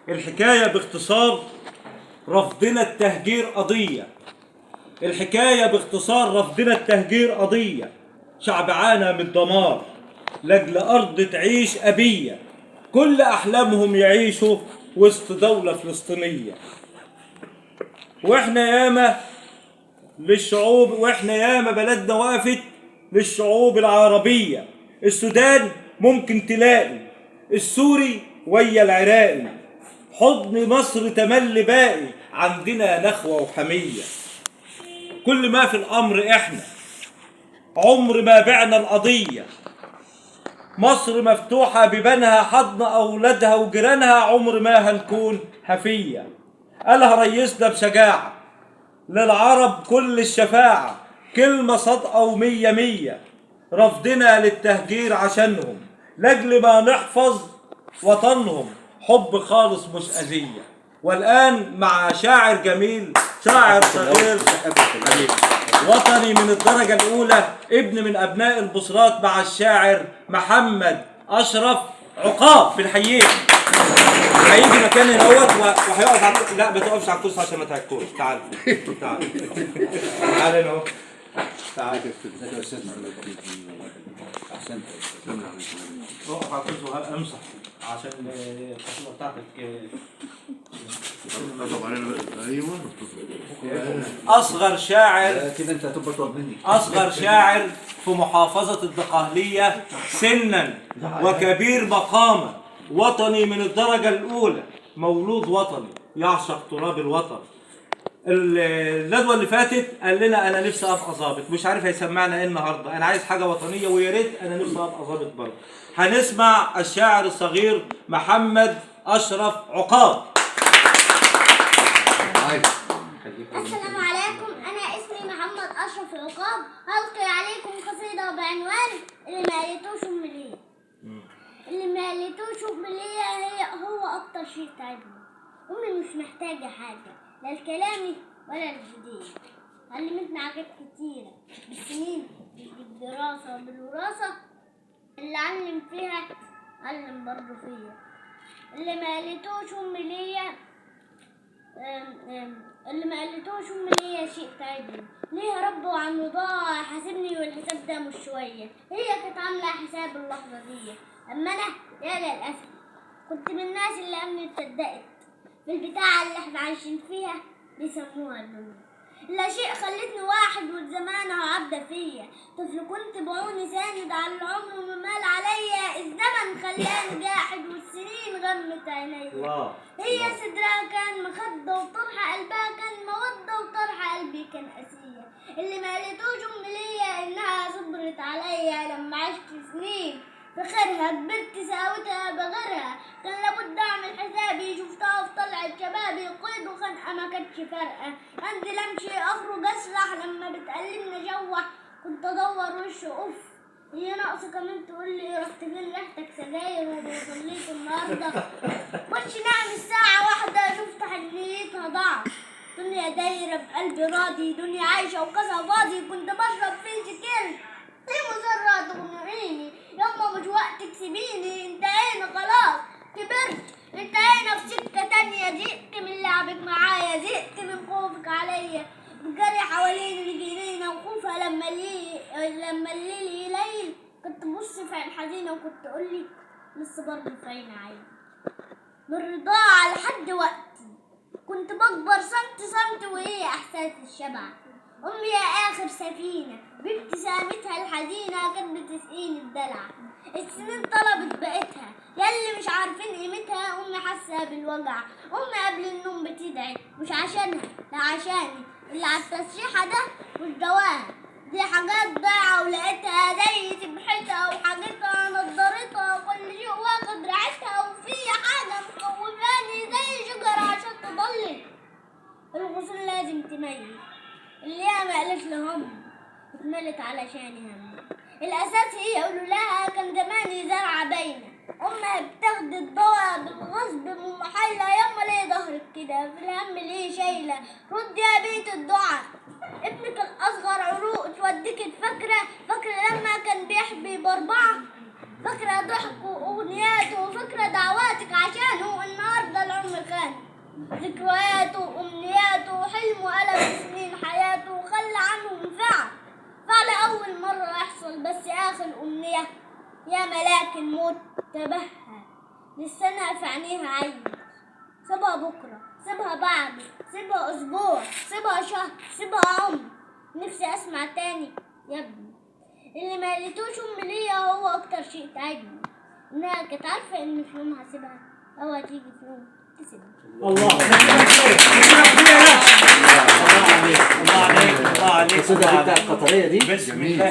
الحكاية باختصار رفضنا التهجير قضية. الحكاية باختصار رفضنا التهجير قضية. شعب عانى من الدمار لاجل أرض تعيش أبية، كل أحلامهم يعيشوا وسط دولة فلسطينية. واحنا ياما بلدنا وقفت للشعوب العربية. السودان ممكن تلاقي، السوري ويا العراقي، حضن مصر تملي باقي، عندنا نخوة وحمية. كل ما في الأمر احنا عمر ما بعنا القضية. مصر مفتوحة ببنها حضن أولادها وجيرانها، عمر ما هنكون هفية. قالها ريسنا بشجاعة للعرب كل الشفاعة، كلمة صادقة ومية مية. رفضنا للتهجير عشانهم لاجل ما نحفظ وطنهم، حب خالص مش أذية. والآن مع شاعر جميل، شاعر صغير وطني من الدرجة الأولى، ابن من أبناء البصرات، مع الشاعر محمد أشرف عقاب. بنحييه. هيجي مكان هنا وهيقف على لا ما تقفش على الكرسي عشان ما تهكوش. تعال تعال تعال هنا اهو. تعال يا استاذ محمد. احسنت. اقف على الكرسي وامسح عشان الخطوه بتاعتك. ايوه. اصغر شاعر كده انت هتبقى طالب مني. اصغر شاعر في محافظه الدقهليه سنا وكبير مقاما، وطني من الدرجة الأولى، مولود وطني يعشق تراب الوطن. الندوة اللي فاتت قال لنا أنا نفسي أبقى ظابط، مش عارف هيسمعنا إيه النهاردة. أنا عايز حاجة وطنية ويا ريت أنا نفسي أبقى ظابط برضه. هنسمع الشاعر الصغير محمد أشرف عقاب. السلام عليكم، أنا اسمي محمد أشرف عقاب. هلقي عليكم قصيدة بعنوان اللي ما قالتوش أم ليه. اللي ما قالتوش أم ليه هو أكتر شيء تعبني. أمي مش محتاجة حاجة، لا الكلام ولا الهدية. علمتنا حاجات كتيرة بالسنين، مش بالدراسة بالوراثة. اللي علم فيها علم برضه فيا. اللي ما قالتوش أم ليه اللي ما قالتوش أمي ليا شيء تعبني. ليه رب وعن وضاع حاسبني والحساب ده مش شوية. هي كانت عاملة حساب اللحظة دي، أما أنا يا للأسف كنت من الناس اللي أمني تصدقت في البتاعة اللي احنا عايشين فيها بيسموها الدنيا. لا شيء خلتني واحد والزمانة وعبدة فيا. طفل كنت بعوني ساند على العمر ومال عليا. الزمن خلاني جاحد والسنين غمت عينيا. هي صدرها كان مخدة وطرح قلبها كان مودة وطرح قلبي كان قاسية. اللي ما قالتوش أمي ليا إنها صبرت عليا لما عشت سنين بخيرها، كبرت ساوتها بغيرها. كان لابد اعمل حسابي، شفتها في طلعة شبابي قيد وخنقة ما كانتش فارقة. انزل امشي اخرج اسرح لما بتقلبني اشوح. كنت ادور وش اوف، هي ناقصة كمان تقول لي رحت فين ريحتك سجاير وبصليت النهارده. وش نعم الساعة واحدة شفت حنيتها ضاع. دنيا دايرة بقلبي راضي، دنيا عايشة وكاسها فاضي. كنت بشرب فيه سكر ليه مصرة تغنقيني. يما مش وقت تسيبيني، انتهينا خلاص كبرت. انتهينا في سكة تانية. زهقت من لعبك معايا، زهقت من خوفك عليا. بجري حوالين الجنينة وخوفها لما الليل يليل. كنت تبص في عين حزينة وكنت تقولي لسه برضه في عين عين. من الرضاعة لحد وقتي كنت بكبر سنت وهي احساس الشبع. أمي يا آخر سفينة بابتسامتها الحزينة كانت بتسقيني الدلع. السنين طلبت بقتها ياللي مش عارفين قيمتها. أمي حاسة بالوجع، أمي قبل النوم بتدعي مش عشانها لا عشاني. اللي على التسريحة ده مش دواها، دي حاجات ضايعة ولقيتها زي سبحتها وحاجتها نضارتها وكل شيء واخد ريحتها. وفي حاجة مخوفاني زي شجرة عشان تضلل. الغصون لازم تميز اللي هي ما قالت لهم اتملت علشان هم. الاساس هي يقولوا لها كان زماني زرعه باينه. امها بتاخد الدواء بالغصب من محله. يما ليه ظهرك كده في الهم ليه شايله. رد يا بيت الدعاء ابنك الاصغر عروق توديك. فاكره لما كان بيحبي باربعه. فاكره ضحكه واغنياته وفاكره دعواتك عشانه. النهارده العمر ذكرياته وأمنياته وحلمه قلب سنين حياته وخلى عنهم فعل أول مرة يحصل بس آخر أمنية. يا ملاك الموت تبهى للسنة في عينيها عين، سيبها بكرة، سيبها بعد، سيبها أسبوع، سيبها شهر، سيبها عمر. نفسي أسمع تاني يا ابني اللي ما قالتوش أمي ليا هو أكتر شيء تعبني، إنها كانت عارفة إن في يوم هسيبها أو هتيجي في يوم تسيبها. الله عليك الله عليك الله عليك. القصيدة دي بتاع القطرية دي بسم الله.